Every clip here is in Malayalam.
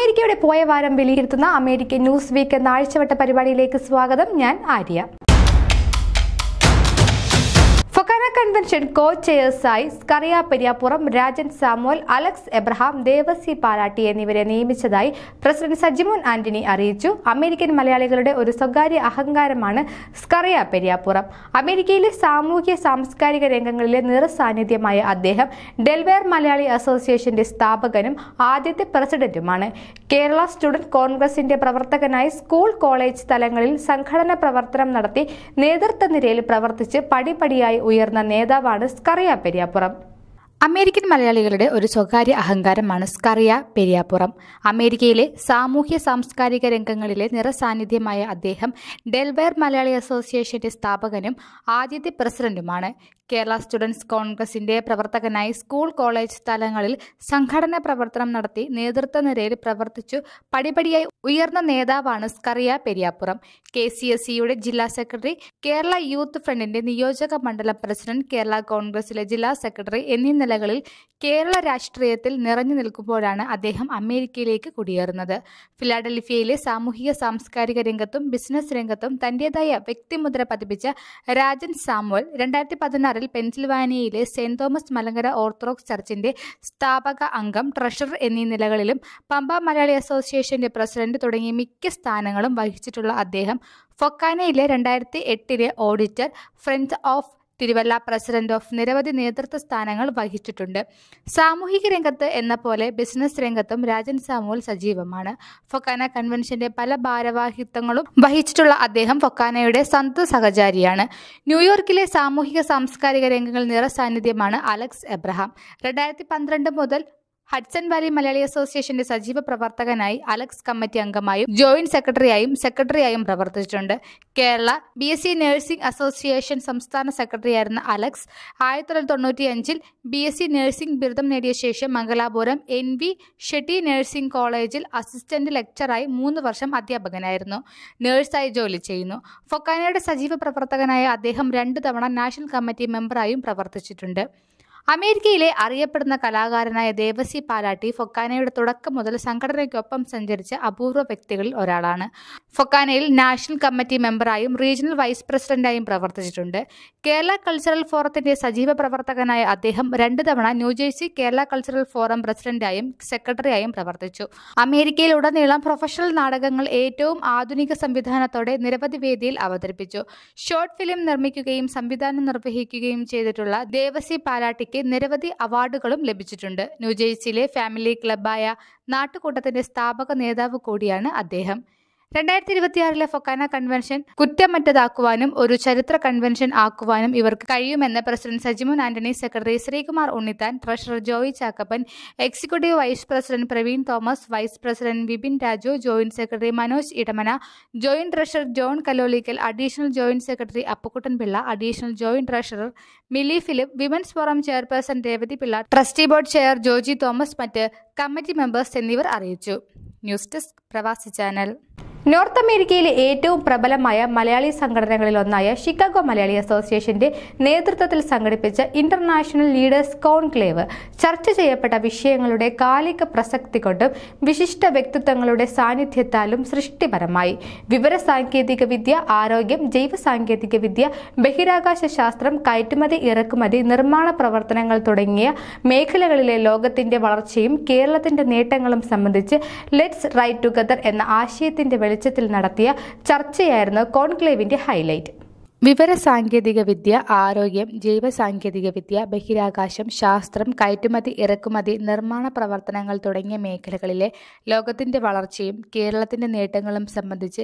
അമേരിക്കയുടെ പോയ വാരം വിലയിരുത്തുന്ന അമേരിക്കൻ ന്യൂസ് വീക്ക് എന്ന ആഴ്ചവട്ട പരിപാടിയിലേക്ക് സ്വാഗതം. ഞാൻ ആര്യ. ഫൊക്കാന കൺവെൻഷൻ കോ ചെയേഴ്സായി സ്കറിയ പെരിയാപുറം, രാജൻ സാമുവൽ, അലക്സ് എബ്രഹാം, ദേവസി പാലാട്ടി എന്നിവരെ നിയമിച്ചതായി പ്രസിഡന്റ് സജിമോൻ ആന്റണി അറിയിച്ചു. അമേരിക്കൻ മലയാളികളുടെ ഒരു സ്വകാര്യ അഹങ്കാരമാണ് സ്കറിയ പെരിയാപുറം. അമേരിക്കയിലെ സാമൂഹ്യ സാംസ്കാരിക രംഗങ്ങളിലെ നിറസാന്നിധ്യമായ അദ്ദേഹം ഡെൽവെയർ മലയാളി അസോസിയേഷന്റെ സ്ഥാപകനും ആദ്യത്തെ പ്രസിഡന്റുമാണ്. കേരള സ്റ്റുഡന്റ് കോൺഗ്രസിന്റെ പ്രവർത്തകനായി സ്കൂൾ, കോളേജ് തലങ്ങളിൽ സംഘടന പ്രവർത്തനം നടത്തി നേതൃത്വ നിരയിൽ പ്രവർത്തിച്ച് പടിപടിയായി ഉയർന്ന നേതാവാണ് സ്കറിയ പെരിയാപുറം. അമേരിക്കൻ മലയാളികളുടെ ഒരു സ്വകാര്യ അഹങ്കാരമാണ് സ്കറിയ പെരിയാപുറം. അമേരിക്കയിലെ സാമൂഹ്യ സാംസ്കാരിക രംഗങ്ങളിലെ നിറസാന്നിധ്യമായ അദ്ദേഹം ഡെൽവെയർ മലയാളി അസോസിയേഷന്റെ സ്ഥാപകനും ആദ്യത്തെ പ്രസിഡന്റുമാണ്. കേരള സ്റ്റുഡൻസ് കോൺഗ്രസിന്റെ പ്രവർത്തകനായി സ്കൂൾ, കോളേജ് തലങ്ങളിൽ സംഘടന പ്രവർത്തനം നടത്തി നേതൃത്വ നിരയിൽ പ്രവർത്തിച്ചു പടിപടിയായി ഉയർന്ന നേതാവാണ് സ്കറിയ പെരിയാപുറം. KCSE-യുടെ ജില്ലാ സെക്രട്ടറി, കേരള യൂത്ത് ഫ്രണ്ടിന്റെ നിയോജക മണ്ഡലം പ്രസിഡന്റ്, കേരള കോൺഗ്രസിലെ ജില്ലാ സെക്രട്ടറി എന്നീ നിലകളിൽ കേരള രാഷ്ട്രീയത്തിൽ നിറഞ്ഞു നിൽക്കുമ്പോഴാണ് അദ്ദേഹം അമേരിക്കയിലേക്ക് കുടിയേറുന്നത്. ഫിലാഡൽഫിയയിലെ സാമൂഹിക സാംസ്കാരിക രംഗത്തും ബിസിനസ് രംഗത്തും തന്റേതായ വ്യക്തിമുദ്ര പതിപ്പിച്ച രാജൻ സാമുവൽ 2016 പെൻസിൽവാനിയയിലെ സെന്റ് തോമസ് മലങ്കര ഓർത്തഡോക്സ് ചർച്ചിന്റെ സ്ഥാപക അംഗം, ട്രഷറർ എന്നീ നിലകളിലും പമ്പ മലയാളി അസോസിയേഷന്റെ പ്രസിഡന്റ് തുടങ്ങിയ മിക്ക സ്ഥാനങ്ങളും വഹിച്ചിട്ടുള്ള അദ്ദേഹം ഫൊക്കാനയിലെ 2008 auditor, friends of Thiruvalla president of നിരവധി നേതൃത്വ സ്ഥാനങ്ങൾ വഹിച്ചിട്ടുണ്ട്. സാമൂഹിക രംഗത്ത് എന്ന പോലെ ബിസിനസ് രംഗത്തും രാജൻ സാമുവൽ സജീവമാണ്. ഫൊക്കാന കൺവെൻഷന്റെ പല ഭാരവാഹിത്വങ്ങളും വഹിച്ചിട്ടുള്ള അദ്ദേഹം ഫൊക്കാനയുടെ സന്ത സഹചാരിയാണ്. ന്യൂയോർക്കിലെ സാമൂഹിക സാംസ്കാരിക രംഗങ്ങളിൽ നിറസാന്നിധ്യമാണ് അലക്സ് എബ്രഹാം. 2012 മുതൽ ഹഡ്സൺ വാലി മലയാളി അസോസിയേഷന്റെ സജീവ പ്രവർത്തകനായി അലക്സ് കമ്മിറ്റി അംഗമായും ജോയിന്റ് സെക്രട്ടറിയായും പ്രവർത്തിച്ചിട്ടുണ്ട്. കേരള BSc നഴ്സിംഗ് അസോസിയേഷൻ സംസ്ഥാന സെക്രട്ടറിയായിരുന്ന അലക്സ് 1995 BSc നഴ്സിംഗ് ബിരുദം നേടിയ ശേഷം മംഗലാപുരം NV ഷെട്ടി നഴ്സിംഗ് കോളേജിൽ അസിസ്റ്റന്റ് ലെക്ചറായി 3 വർഷം അധ്യാപകനായിരുന്നു. നഴ്സായി ജോലി ചെയ്യുന്നു. ഫൊക്കാനയുടെ സജീവ പ്രവർത്തകനായ അദ്ദേഹം 2 തവണ നാഷണൽ കമ്മിറ്റി മെമ്പറായും പ്രവർത്തിച്ചിട്ടുണ്ട്. അമേരിക്കയിലെ അറിയപ്പെടുന്ന കലാകാരനായ ദേവസി പാലാട്ടി ഫൊക്കാനയുടെ തുടക്കം മുതൽ സംഘടനയ്ക്കൊപ്പം സഞ്ചരിച്ച അപൂർവ വ്യക്തികളിൽ ഒരാളാണ്. ഫൊക്കാനയിൽ നാഷണൽ കമ്മിറ്റി മെമ്പറായും റീജിയണൽ വൈസ് പ്രസിഡന്റായും പ്രവർത്തിച്ചിട്ടുണ്ട്. കേരള കൾച്ചറൽ ഫോറത്തിന്റെ സജീവ പ്രവർത്തകനായ അദ്ദേഹം 2 തവണ ന്യൂജേഴ്സി കേരള കൾച്ചറൽ ഫോറം പ്രസിഡന്റായും സെക്രട്ടറിയായും പ്രവർത്തിച്ചു. അമേരിക്കയിലുടനീളം പ്രൊഫഷണൽ നാടകങ്ങൾ ഏറ്റവും ആധുനിക സംവിധാനത്തോടെ നിരവധി വേദിയിൽ അവതരിപ്പിച്ചു. ഷോർട്ട് ഫിലിം നിർമ്മിക്കുകയും സംവിധാനം നിർവഹിക്കുകയും ചെയ്തിട്ടുള്ള ദേവസി പാലാട്ടിക്ക് നിരവധി അവാർഡുകളും ലഭിച്ചിട്ടുണ്ട്. ന്യൂജേഴ്സിയിലെ ഫാമിലി ക്ലബ്ബായ നാട്ടുകൂട്ടത്തിന്റെ സ്ഥാപക നേതാവ് കൂടിയാണ് അദ്ദേഹം. 2026 ഫൊക്കാന കൺവെൻഷൻ കുറ്റമറ്റതാക്കുവാനും ഒരു ചരിത്ര കൺവെൻഷൻ ആക്കുവാനും ഇവർക്ക് കഴിയുമെന്ന് president Sajimon Antony, secretary Sreekumar Unnithan, treasurer Joy Chakkappan, executive vice president Praveen Thomas, vice president Vipin Raju, joint secretary Manoj Edamana, joint treasurer John Kalolickal, additional joint secretary Appukuttan Pillai, additional joint treasurer Mili Philip, women's forum chairperson Revathi Pillai, trustee board chair Joji Thomas, മറ്റ് കമ്മിറ്റി മെമ്പേഴ്സ് എന്നിവർ അറിയിച്ചു. News desk, Pravasi channel. North അമേരിക്കയിലെ ഏറ്റവും പ്രബലമായ മലയാളി സംഘടനകളിലൊന്നായ ഷിക്കാഗോ മലയാളി അസോസിയേഷന്റെ നേതൃത്വത്തിൽ സംഘടിപ്പിച്ച ഇന്റർനാഷണൽ ലീഡേഴ്സ് കോൺക്ലേവ് ചർച്ച ചെയ്യപ്പെട്ട വിഷയങ്ങളുടെ കാലിക പ്രസക്തി കൊണ്ടും വിശിഷ്ട വ്യക്തിത്വങ്ങളുടെ സാന്നിധ്യത്താലും സൃഷ്ടിപരമായി വിവരസാങ്കേതിക വിദ്യ, ആരോഗ്യം, ജൈവ സാങ്കേതിക വിദ്യ, ബഹിരാകാശ ശാസ്ത്രം, കയറ്റുമതി, ഇറക്കുമതി, നിർമ്മാണ പ്രവർത്തനങ്ങൾ തുടങ്ങിയ മേഖലകളിലെ ലോകത്തിന്റെ വളർച്ചയും കേരളത്തിന്റെ നേട്ടങ്ങളും സംബന്ധിച്ച് ലെറ്റ്സ് റൈറ്റ് ടുഗദർ എന്ന ആശയത്തിന്റെ വെളിച്ചത്തിൽ നടത്തിയ ചർച്ചയായിരുന്നു കോൺക്ലേവിന്റെ ഹൈലൈറ്റ്. വിവരസാങ്കേതിക വിദ്യ, ആരോഗ്യം, ജൈവ സാങ്കേതിക വിദ്യ, ബഹിരാകാശം, ശാസ്ത്രം, കയറ്റുമതി, ഇറക്കുമതി, നിർമ്മാണ പ്രവർത്തനങ്ങൾ തുടങ്ങിയ മേഖലകളിലെ ലോകത്തിന്റെ വളർച്ചയും കേരളത്തിന്റെ നേട്ടങ്ങളും സംബന്ധിച്ച്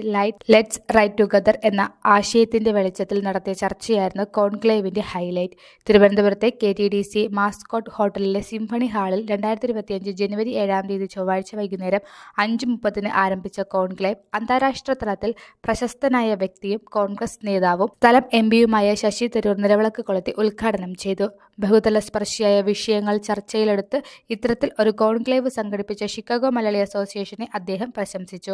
ലെറ്റ്സ് റൈറ്റ് ടുഗദർ എന്ന ആശയത്തിന്റെ വെളിച്ചത്തിൽ നടത്തിയ ചർച്ചയായിരുന്നു കോൺക്ലേവിന്റെ ഹൈലൈറ്റ്. തിരുവനന്തപുരത്തെ KTDC മാസ്കോട്ട് ഹോട്ടലിലെ സിംഫണി ഹാളിൽ 2025 ജനുവരി 7 ചൊവ്വാഴ്ച വൈകുന്നേരം 5:30 ആരംഭിച്ച കോൺക്ലേവ് അന്താരാഷ്ട്ര തലത്തിൽ പ്രശസ്തനായ വ്യക്തിയും കോൺഗ്രസ് നേതാവും സ്ഥലം എംപിയുമായ ശശി തരൂർ നിലവിളക്ക് കൊളുത്തി ഉദ്ഘാടനം ചെയ്തു. ബഹുതല സ്പർശിയായ വിഷയങ്ങൾ ചർച്ചയിലെടുത്ത് ഇത്തരത്തിൽ ഒരു കോൺക്ലേവ് സംഘടിപ്പിച്ച ഷിക്കാഗോ മലയാളി അസോസിയേഷനെ അദ്ദേഹം പ്രശംസിച്ചു.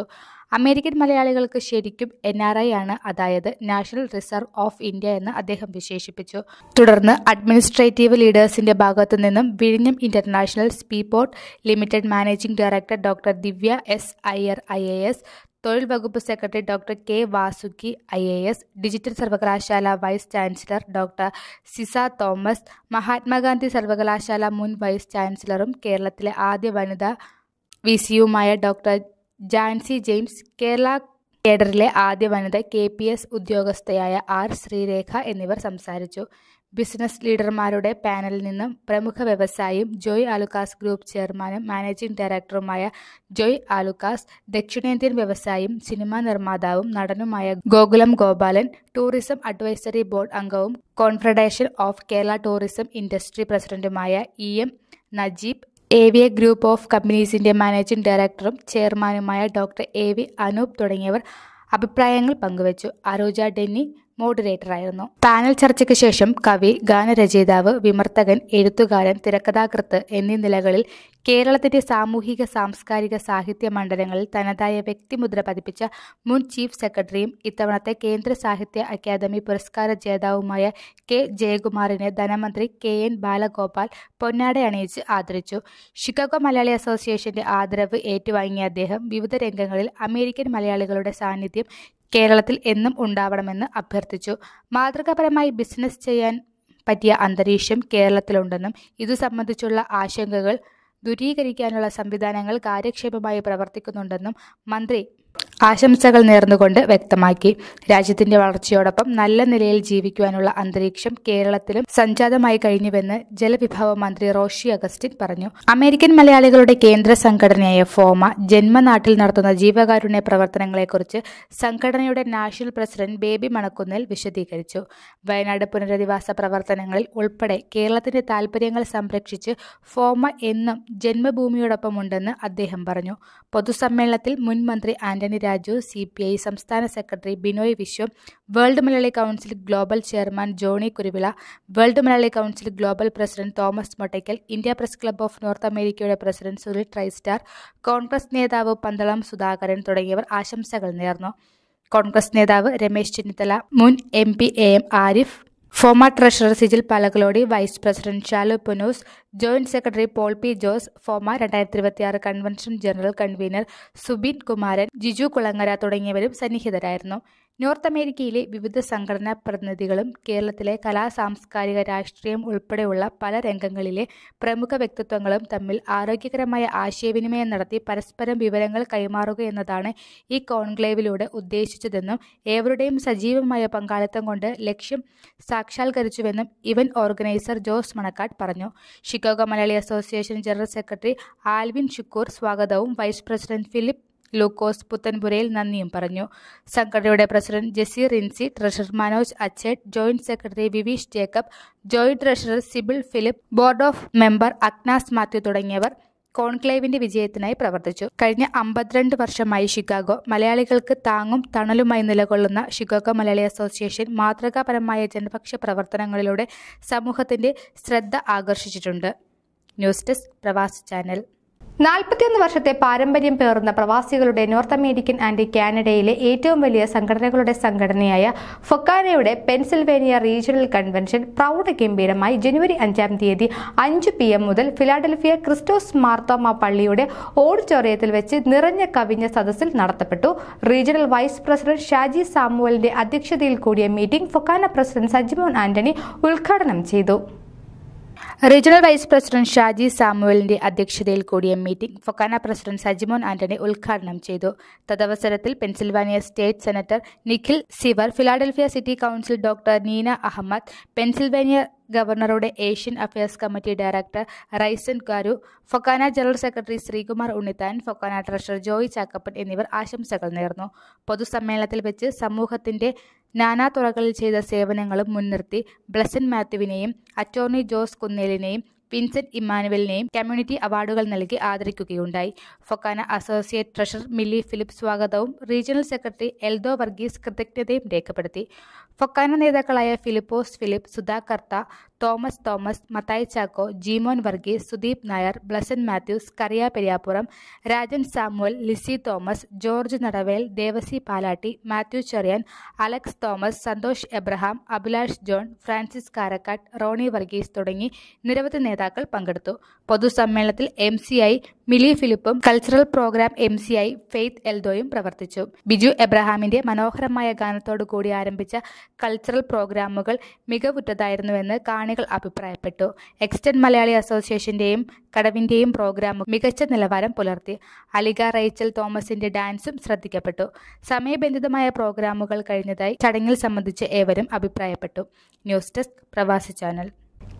അമേരിക്കൻ മലയാളികൾക്ക് ശരിക്കും NRI ആണ്, അതായത് നാഷണൽ റിസർവ് ഓഫ് ഇന്ത്യ എന്ന് അദ്ദേഹം വിശേഷിപ്പിച്ചു. തുടർന്ന് അഡ്മിനിസ്ട്രേറ്റീവ് ലീഡേഴ്സിന്റെ ഭാഗത്തു നിന്നും വിഴിഞ്ഞം international seaport limited managing director doctor Divya S. Iyer IAS, തൊഴിൽ വകുപ്പ് secretary doctor K. Vasuki IAS, digital സർവകലാശാല vice chancellor doctor Ciza Thomas, Mahatma Gandhi സർവകലാശാല മുൻ വൈസ് ചാൻസലറും കേരളത്തിലെ ആദ്യ വനിതാ VCയുമായ ഡോക്ടർ ജാൻസി ജെയിംസ്, കേരള കേഡറിലെ ആദ്യ വനിത KPS ഉദ്യോഗസ്ഥയായ R. ശ്രീരേഖ എന്നിവർ സംസാരിച്ചു. ബിസിനസ് ലീഡർമാരുടെ പാനലിൽ നിന്നും പ്രമുഖ വ്യവസായിയും ജോയ് ആലുക്കാസ് ഗ്രൂപ്പ് ചെയർമാനും മാനേജിംഗ് ഡയറക്ടറുമായ ജോയ് ആലുക്കാസ്, ദക്ഷിണേന്ത്യൻ വ്യവസായിയും സിനിമാ നിർമ്മാതാവും നടനുമായ Gokulam Gopalan, tourism advisory board അംഗവും confederation of Kerala tourism industry പ്രസിഡന്റുമായ EM Najeeb, AVA group of കമ്പനീസിന്റെ മാനേജിംഗ് ഡയറക്ടറും ചെയർമാനുമായ ഡോക്ടർ AV അനൂപ് തുടങ്ങിയവർ അഭിപ്രായങ്ങൾ പങ്കുവച്ചു. അരൂജ ഡെന്നി മോഡറേറ്ററായിരുന്നു. പാനൽ ചർച്ചയ്ക്ക് ശേഷം കവി, ഗാനരചയിതാവ്, വിമർത്തകൻ, എഴുത്തുകാരൻ, തിരക്കഥാകൃത്ത് എന്നീ നിലകളിൽ കേരളത്തിന്റെ സാമൂഹിക സാംസ്കാരിക സാഹിത്യ മണ്ഡലങ്ങളിൽ തനതായ വ്യക്തിമുദ്ര പതിപ്പിച്ച മുൻ ചീഫ് സെക്രട്ടറിയും ഇത്തവണത്തെ കേന്ദ്ര സാഹിത്യ അക്കാദമി പുരസ്കാര ജേതാവുമായ K. ജയകുമാറിനെ ധനമന്ത്രി KN ബാലഗോപാൽ പൊന്നാട അണിയിച്ച് ആദരിച്ചു. ഷിക്കാഗോ മലയാളി അസോസിയേഷന്റെ ആദരവ് ഏറ്റുവാങ്ങിയ അദ്ദേഹം വിവിധ രംഗങ്ങളിൽ അമേരിക്കൻ മലയാളികളുടെ സാന്നിധ്യം കേരളത്തിൽ എന്നും ഉണ്ടാവണമെന്ന് അഭ്യർത്ഥിച്ചു. മാതൃകാപരമായി ബിസിനസ് ചെയ്യാൻ പറ്റിയ അന്തരീക്ഷം കേരളത്തിലുണ്ടെന്നും ഇതു സംബന്ധിച്ചുള്ള ആശങ്കകൾ ദൂരീകരിക്കാനുള്ള സംവിധാനങ്ങൾ കാര്യക്ഷമമായി പ്രവർത്തിക്കുന്നുണ്ടെന്നും മന്ത്രി ആശംസകൾ നേർന്നുകൊണ്ട് വ്യക്തമാക്കി. രാജ്യത്തിന്റെ വളർച്ചയോടൊപ്പം നല്ല നിലയിൽ ജീവിക്കുവാനുള്ള അന്തരീക്ഷം കേരളത്തിലും സംജാതമായി കഴിഞ്ഞുവെന്ന് ജലവിഭവ മന്ത്രി റോഷി അഗസ്റ്റിൻ പറഞ്ഞു. അമേരിക്കൻ മലയാളികളുടെ കേന്ദ്ര സംഘടനയായ ഫോമ ജന്മനാട്ടിൽ നടത്തുന്ന ജീവകാരുണ്യ പ്രവർത്തനങ്ങളെക്കുറിച്ച് സംഘടനയുടെ നാഷണൽ പ്രസിഡന്റ് ബേബി മണക്കുന്നിൽ വിശദീകരിച്ചു. വയനാട് പുനരധിവാസ പ്രവർത്തനങ്ങളിൽ ഉൾപ്പെടെ കേരളത്തിന്റെ താൽപര്യങ്ങൾ സംരക്ഷിച്ച് ഫോമ എന്നും ജന്മഭൂമിയോടൊപ്പമുണ്ടെന്ന് അദ്ദേഹം പറഞ്ഞു. പൊതുസമ്മേളനത്തിൽ മുൻ മന്ത്രി ആന്റണി രാജു, CPI സംസ്ഥാന secretary Binoy Viswam, world Malayali council global chairman Johnny Kuruvila, world Malayali council global president Thomas Mottakkal, India press club of north അമേരിക്കയുടെ പ്രസിഡന്റ് സുനിൽ ട്രൈസ്റ്റാർ, കോൺഗ്രസ് നേതാവ് പന്തളം സുധാകരൻ തുടങ്ങിയവർ ആശംസകൾ നേർന്നു. കോൺഗ്രസ് നേതാവ് രമേശ് ചെന്നിത്തല, മുൻ MP AM Arif, FOMAA treasurer Sijil Palakkalody, vice president Shalu Punnoose, joint secretary Paul P. Jose, FOMAA 2026 convention general convener Subin Kumaran, Jiju Kulangara തുടങ്ങിയവരും സന്നിഹിതരായിരുന്നു. നോർത്ത് അമേരിക്കയിലെ വിവിധ സംഘടനാ പ്രതിനിധികളും കേരളത്തിലെ കലാ, സാംസ്കാരിക, രാഷ്ട്രീയം ഉൾപ്പെടെയുള്ള പല രംഗങ്ങളിലെ പ്രമുഖ വ്യക്തിത്വങ്ങളും തമ്മിൽ ആരോഗ്യകരമായ ആശയവിനിമയം നടത്തി പരസ്പരം വിവരങ്ങൾ കൈമാറുക എന്നതാണ് ഈ കോൺക്ലേവിലൂടെ ഉദ്ദേശിച്ചതെന്നും ഏവരുടെയും സജീവമായ പങ്കാളിത്തം കൊണ്ട് ലക്ഷ്യം സാക്ഷാത്കരിച്ചുവെന്നും ഇവന്റ് ഓർഗനൈസർ ജോസ് മണക്കാട് പറഞ്ഞു. Chicago Malayali association general secretary Alvin Shukoor സ്വാഗതവും വൈസ് പ്രസിഡന്റ് ഫിലിപ്പ് ലൂക്കോസ് പുത്തൻപുരയിൽ നന്ദിയും പറഞ്ഞു. സംഘടനയുടെ president Jessy Rinsi, treasurer Manoj Achettu, joint secretary Viveesh Jacob, joint treasurer Sibil Philip, board of member Agnas Mathew തുടങ്ങിയവർ കോൺക്ലേവിന്റെ വിജയത്തിനായി പ്രവർത്തിച്ചു. കഴിഞ്ഞ 52 വർഷമായി ഷിക്കാഗോ മലയാളികൾക്ക് താങ്ങും തണലുമായി നിലകൊള്ളുന്ന ഷിക്കാഗോ മലയാളി അസോസിയേഷൻ മാതൃകാപരമായ ജനപക്ഷ പ്രവർത്തനങ്ങളിലൂടെ സമൂഹത്തിന്റെ ശ്രദ്ധ ആകർഷിച്ചിട്ടുണ്ട്. News desk Pravasi channel. 41 വർഷത്തെ പാരമ്പര്യം പേറുന്ന പ്രവാസികളുടെ നോർത്ത് അമേരിക്കൻ ആൻഡ് കാനഡയിലെ ഏറ്റവും വലിയ സംഘടനകളുടെ സംഘടനയായ ഫൊക്കാനയുടെ പെൻസിൽവേനിയ റീജിയണൽ കൺവെൻഷൻ പ്രൗഢഗംഭീരമായി ജനുവരി 5-ാം തീയതി 5 PM മുതൽ ഫിലാഡൽഫിയ ക്രിസ്റ്റോസ് മാർത്തോമ പള്ളിയുടെ ഓഡിറ്റോറിയത്തിൽ വെച്ച് നിറഞ്ഞ കവിഞ്ഞ സദസ്സിൽ നടത്തപ്പെട്ടു. റീജിയണൽ വൈസ് പ്രസിഡന്റ് ഷാജി സാമുവലിന്റെ അധ്യക്ഷതയിൽ കൂടിയ മീറ്റിംഗ് ഫൊക്കാന പ്രസിഡന്റ് സജിമോൻ ആന്റണി ഉദ്ഘാടനം ചെയ്തു. റീജിയണൽ വൈസ് പ്രസിഡന്റ് ഷാജി സാമുവലിന്റെ അധ്യക്ഷതയിൽ കൂടിയ മീറ്റിംഗ് ഫൊക്കാന പ്രസിഡന്റ് സജിമോൻ ആന്റണി ഉദ്ഘാടനം ചെയ്തു. തദവസരത്തിൽ Pennsylvania state senator Nikil Saval, Philadelphia city council doctor Nina Ahmad, Pennsylvania ഗവർണറുടെ ഏഷ്യൻ അഫയേഴ്സ് കമ്മിറ്റി ഡയറക്ടർ റൈസൻ ഗാരു, FOKANA general secretary Sreekumar Unnithan, FOKANA treasurer Joy Chackappan എന്നിവർ ആശംസകൾ നേർന്നു. പൊതുസമ്മേളനത്തിൽ വെച്ച് സമൂഹത്തിന്റെ നാനാതുറകളിൽ ചെയ്ത സേവനങ്ങളും മുൻനിർത്തി ബ്ലസൻ മാത്യുവിനെയും അറ്റോർണി ജോസ് കുന്നേലിനെയും വിൻസെന്റ് ഇമ്മാനുവലിനെയും കമ്മ്യൂണിറ്റി അവാർഡുകൾ നൽകി ആദരിക്കുകയുണ്ടായി. ഫൊക്കാന അസോസിയേറ്റ് ട്രഷറർ മില്ലി ഫിലിപ്പ് സ്വാഗതവും റീജിയണൽ സെക്രട്ടറി എൽദോ വർഗീസ് കൃതജ്ഞതയും രേഖപ്പെടുത്തി. ഫൊക്കാന നേതാക്കളായ ഫിലിപ്പോസ് ഫിലിപ്പ്, സുധാ കർത്ത, തോമസ് തോമസ്, മത്തായി ചാക്കോ, ജീമോൻ വർഗീസ്, സുദീപ് നായർ, ബ്ലസൻ മാത്യൂസ്, സ്കറിയ പെരിയാപ്പുറം, രാജൻ സാമുവൽ, ലിസി തോമസ്, ജോർജ് നടവേൽ, ദേവസി പാലാട്ടി, മാത്യു ചെറിയാൻ, അലക്സ് തോമസ്, സന്തോഷ് എബ്രഹാം, അഭിലാഷ് ജോൺ, ഫ്രാൻസിസ് കാരക്കാട്ട്, റോണി വർഗീസ് തുടങ്ങി നിരവധി നേതാക്കൾ പങ്കെടുത്തു. പൊതുസമ്മേളനത്തിൽ MCI മിലി ഫിലിപ്പും കൾച്ചറൽ പ്രോഗ്രാം MCI ഫെയ്ത്ത് എൽദോയും പ്രവർത്തിച്ചു. ബിജു എബ്രഹാമിന്റെ മനോഹരമായ ഗാനത്തോടു കൂടി ആരംഭിച്ച കൾച്ചറൽ പ്രോഗ്രാമുകൾ മികവുറ്റതായിരുന്നുവെന്ന് കാണികൾ അഭിപ്രായപ്പെട്ടു. എക്സ്റ്റന്റ് മലയാളി അസോസിയേഷന്റെയും കടവിന്റെയും പ്രോഗ്രാമുകൾ മികച്ച നിലവാരം പുലർത്തി. അലിക റേച്ചൽ തോമസിന്റെ ഡാൻസും ശ്രദ്ധിക്കപ്പെട്ടു. സമയബന്ധിതമായ പ്രോഗ്രാമുകൾ കഴിഞ്ഞതായി ചടങ്ങിൽ സംബന്ധിച്ച് ഏവരും അഭിപ്രായപ്പെട്ടു. News desk Pravasi channel.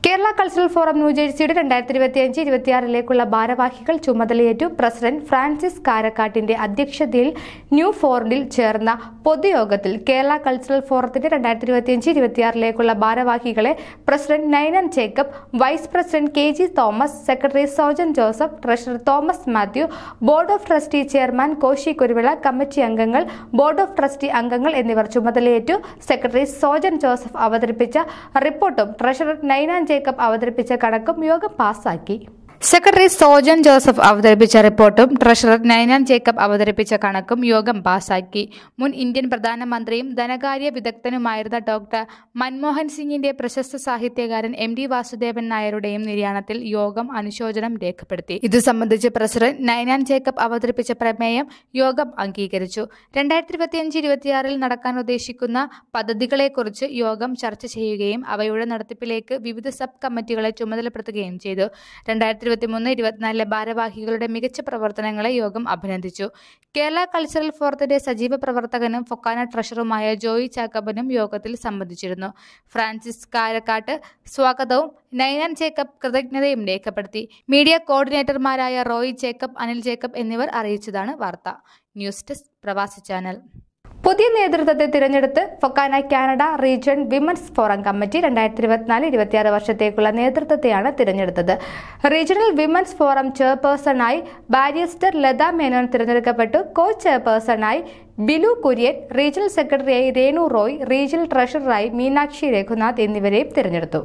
Kerala cultural forum ന്യൂജേഴ്സിയുടെ 2025-26 ഭാരവാഹികൾ ചുമതലയേറ്റു. പ്രസിഡന്റ് ഫ്രാൻസിസ് കാരക്കാട്ടിന്റെ അധ്യക്ഷതയിൽ ന്യൂ ഫോറണ്ടിൽ ചേർന്ന പൊതുയോഗത്തിൽ കേരള കൾച്ചറൽ ഫോറത്തിന്റെ 2025-26 ഭാരവാഹികളെ president Ninan Jacob, vice president KG Thomas, secretary Sojan Joseph, treasurer Thomas Mathew, board of trustee chairman Koshy Kuruvilla, committee അംഗങ്ങൾ, ബോർഡ് ഓഫ് ട്രസ്റ്റി അംഗങ്ങൾ എന്നിവർ ചുമതലയേറ്റു. സെക്രട്ടറി സോജൻ ജോസഫ് അവതരിപ്പിച്ച റിപ്പോർട്ടും ട്രഷറർ നൈനാൻ ജേക്കബ് അവതരിപ്പിച്ച കണക്കും യോഗം പാസാക്കി. സെക്രട്ടറി സോജൻ ജോസഫ് അവതരിപ്പിച്ച റിപ്പോർട്ടും ട്രഷറർ നൈനാൻ ജേക്കബ് അവതരിപ്പിച്ച കണക്കും യോഗം പാസാക്കി. മുൻ ഇന്ത്യൻ പ്രധാനമന്ത്രിയും ധനകാര്യ വിദഗ്ധനുമായിരുന്ന ഡോക്ടർ മൻമോഹൻ സിംഗിന്റെ പ്രശസ്ത സാഹിത്യകാരൻ MD വാസുദേവൻ നായരുടെയും നിര്യാണത്തിൽ യോഗം അനുശോചനം രേഖപ്പെടുത്തി. ഇത് സംബന്ധിച്ച് പ്രസിഡന്റ് നൈനാൻ ജേക്കബ് അവതരിപ്പിച്ച പ്രമേയം യോഗം അംഗീകരിച്ചു. 2025-26 നടക്കാൻ ഉദ്ദേശിക്കുന്ന പദ്ധതികളെക്കുറിച്ച് യോഗം ചർച്ച ചെയ്യുകയും അവയുടെ നടത്തിപ്പിലേക്ക് വിവിധ സബ് കമ്മിറ്റികളെ ചുമതലപ്പെടുത്തുകയും ചെയ്തു. 2023-24 ഭാരവാഹികളുടെ മികച്ച പ്രവർത്തനങ്ങളെ യോഗം അഭിനന്ദിച്ചു. കേരള കൾച്ചറൽ ഫോറത്തിന്റെ സജീവ പ്രവർത്തകനും ഫൊക്കാന ട്രഷററുമായ ജോയി ചാക്കബനും യോഗത്തിൽ സംബന്ധിച്ചിരുന്നു. ഫ്രാൻസിസ് കാരക്കാട്ട് സ്വാഗതവും നൈനാൻ ജേക്കബ് കൃതജ്ഞതയും രേഖപ്പെടുത്തി. മീഡിയ കോർഡിനേറ്റർമാരായ റോയ് ജേക്കബ്, അനിൽ ജേക്കബ് എന്നിവർ അറിയിച്ചതാണ് വാർത്ത. News desk Pravasi channel. പുതിയ നേതൃത്വത്തെ തിരഞ്ഞെടുത്ത് FOKANA Canada region women's forum committee 2024-26 വർഷത്തേക്കുള്ള നേതൃത്വത്തെയാണ് തിരഞ്ഞെടുത്തത്. റീജിയണൽ വിമൻസ് ഫോറം ചെയർപേഴ്സണായി ബാരിസ്റ്റർ ലത മേനോൻ തിരഞ്ഞെടുക്കപ്പെട്ടു. കോ ചെയർപേഴ്സണായി ബിലു കുര്യൻ, റീജിയണൽ സെക്രട്ടറിയായി രേണു റോയ്, റീജിയണൽ ട്രഷററായി മീനാക്ഷി രഘുനാഥ് എന്നിവരെയും തിരഞ്ഞെടുത്തു.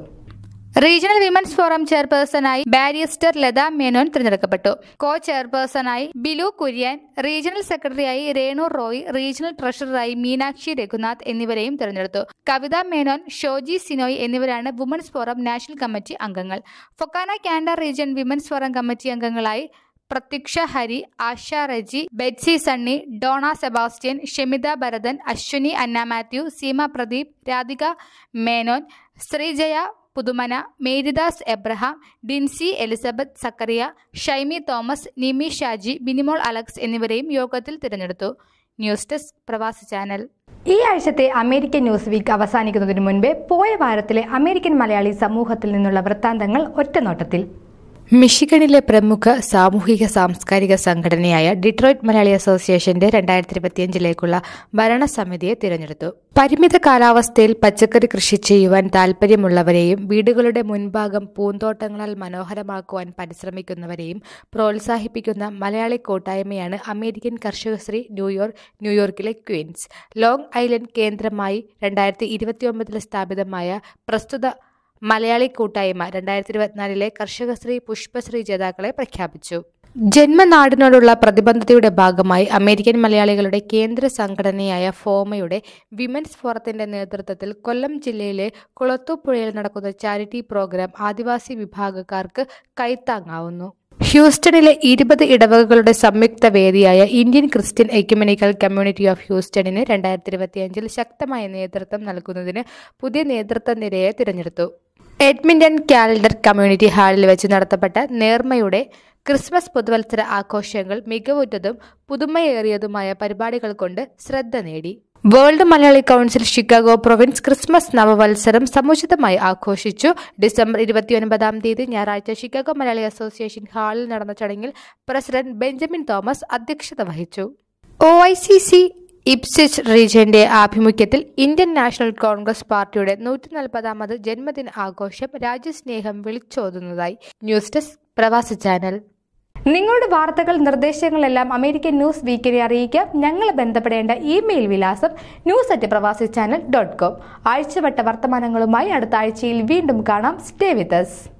റീജിയണൽ വിമൻസ് ഫോറം ചെയർപേഴ്സണായി ബാരിസ്റ്റർ ലത മേനോൻ തിരഞ്ഞെടുക്കപ്പെട്ടു. കോ ചെയർപേഴ്സണായി ബിലു കുര്യൻ, റീജിയണൽ സെക്രട്ടറിയായി രേണു റോയ്, റീജിയണൽ ട്രഷററായി മീനാക്ഷി രഘുനാഥ് എന്നിവരെയും തിരഞ്ഞെടുത്തു. കവിത മേനോൻ, ഷോജി സിനോയ് എന്നിവരാണ് വുമൻസ് ഫോറം നാഷണൽ കമ്മിറ്റി അംഗങ്ങൾ. FOKANA Canada region women's forum committee അംഗങ്ങളായി പ്രത്യക്ഷ ഹരി, ആശ റജി, ബെറ്റ്സി സണ്ണി, ഡോണ സെബാസ്റ്റ്യൻ, ഷെമിത ഭരതൻ, അശ്വിനി അന്ന മാത്യു, സീമ പ്രദീപ്, രാധിക മേനോൻ, ശ്രീജയ പുതുമന, മേരിദാസ് എബ്രഹാം, ഡിൻസി എലിസബത്ത് സക്കറിയ, ഷൈമി തോമസ്, നിമി ഷാജി, ബിനിമോൾ അലക്സ് എന്നിവരെയും യോഗത്തിൽ തിരഞ്ഞെടുത്തു. News desk Pravasi channel. ഈ ആഴ്ചത്തെ അമേരിക്കൻ ന്യൂസ് വീക്ക് അവസാനിക്കുന്നതിന് മുൻപേ പോയ വാരത്തിലെ അമേരിക്കൻ മലയാളി സമൂഹത്തിൽ നിന്നുള്ള വൃത്താന്തങ്ങൾ ഒറ്റനോട്ടത്തിൽ. മിഷിഗണിലെ പ്രമുഖ സാമൂഹിക സാംസ്കാരിക സംഘടനയായ ഡിട്രോയിറ്റ് മലയാളി അസോസിയേഷന്റെ 2025 ഭരണസമിതിയെ തിരഞ്ഞെടുത്തു. പരിമിത കാലാവസ്ഥയിൽ പച്ചക്കറി കൃഷി ചെയ്യുവാൻ താൽപ്പര്യമുള്ളവരെയും വീടുകളുടെ മുൻഭാഗം പൂന്തോട്ടങ്ങളാൽ മനോഹരമാക്കുവാൻ പരിശ്രമിക്കുന്നവരെയും പ്രോത്സാഹിപ്പിക്കുന്ന മലയാളി കൂട്ടായ്മയാണ് അമേരിക്കൻ കർഷകശ്രീ ന്യൂയോർക്കിലെ ക്വീൻസ്. ലോങ് ഐലൻഡ് കേന്ദ്രമായി 2029 സ്ഥാപിതമായ പ്രസ്തുത മലയാളി കൂട്ടായ്മ 2024 കർഷകശ്രീ പുഷ്പശ്രീ ജേതാക്കളെ പ്രഖ്യാപിച്ചു. ജന്മനാടിനോടുള്ള പ്രതിബദ്ധതയുടെ ഭാഗമായി അമേരിക്കൻ മലയാളികളുടെ കേന്ദ്ര സംഘടനയായ ഫോമയുടെ വിമൻസ് ഫോറത്തിന്റെ നേതൃത്വത്തിൽ കൊല്ലം ജില്ലയിലെ കുളത്തൂപ്പുഴയിൽ നടക്കുന്ന ചാരിറ്റി പ്രോഗ്രാം ആദിവാസി വിഭാഗക്കാർക്ക് കൈത്താങ്ങാവുന്നു. ഹ്യൂസ്റ്റണിലെ 20 ഇടവകകളുടെ സംയുക്ത വേദിയായ Indian Christian ecumenical community of ഹ്യൂസ്റ്റണിന് 2025 ശക്തമായ നേതൃത്വം നൽകുന്നതിന് പുതിയ നേതൃത്വ നിരയെ തിരഞ്ഞെടുത്തു. എഡ്മിന്റൺ കാലണ്ടർ കമ്മ്യൂണിറ്റി ഹാളിൽ വെച്ച് നടത്തപ്പെട്ട നേർമയുടെ ക്രിസ്മസ് പുതുവത്സര ആഘോഷങ്ങൾ മികവുറ്റതും പുതുമയേറിയതുമായ പരിപാടികൾ കൊണ്ട് ശ്രദ്ധ നേടി. World Malayali council Chicago province Christmas നവവത്സരം സമുചിതമായി ആഘോഷിച്ചു. ഡിസംബർ 29 ഞായറാഴ്ച ഷിക്കാഗോ മലയാളി അസോസിയേഷൻ ഹാളിൽ നടന്ന ചടങ്ങിൽ പ്രസിഡന്റ് ബെഞ്ചമിൻ തോമസ് അധ്യക്ഷത വഹിച്ചു. OICC ഇപ്സിച്ച് റീജിയന്റെ ആഭിമുഖ്യത്തിൽ ഇന്ത്യൻ നാഷണൽ കോൺഗ്രസ് പാർട്ടിയുടെ 140ാമത് ജന്മദിന ആഘോഷം രാജ്യസ്നേഹം വിളിച്ചോതുന്നതായി. News desk Pravasi channel. നിങ്ങളുടെ വാർത്തകൾ നിർദ്ദേശങ്ങളെല്ലാം അമേരിക്കൻ ന്യൂസ് വീക്കിനെ അറിയിക്കാം. ഞങ്ങളെ ബന്ധപ്പെടേണ്ട ഇമെയിൽ വിലാസം news@prawasichannel.com. ആഴ്ചവട്ട വർത്തമാനങ്ങളുമായി അടുത്ത ആഴ്ചയിൽ വീണ്ടും കാണാം. Stay with us.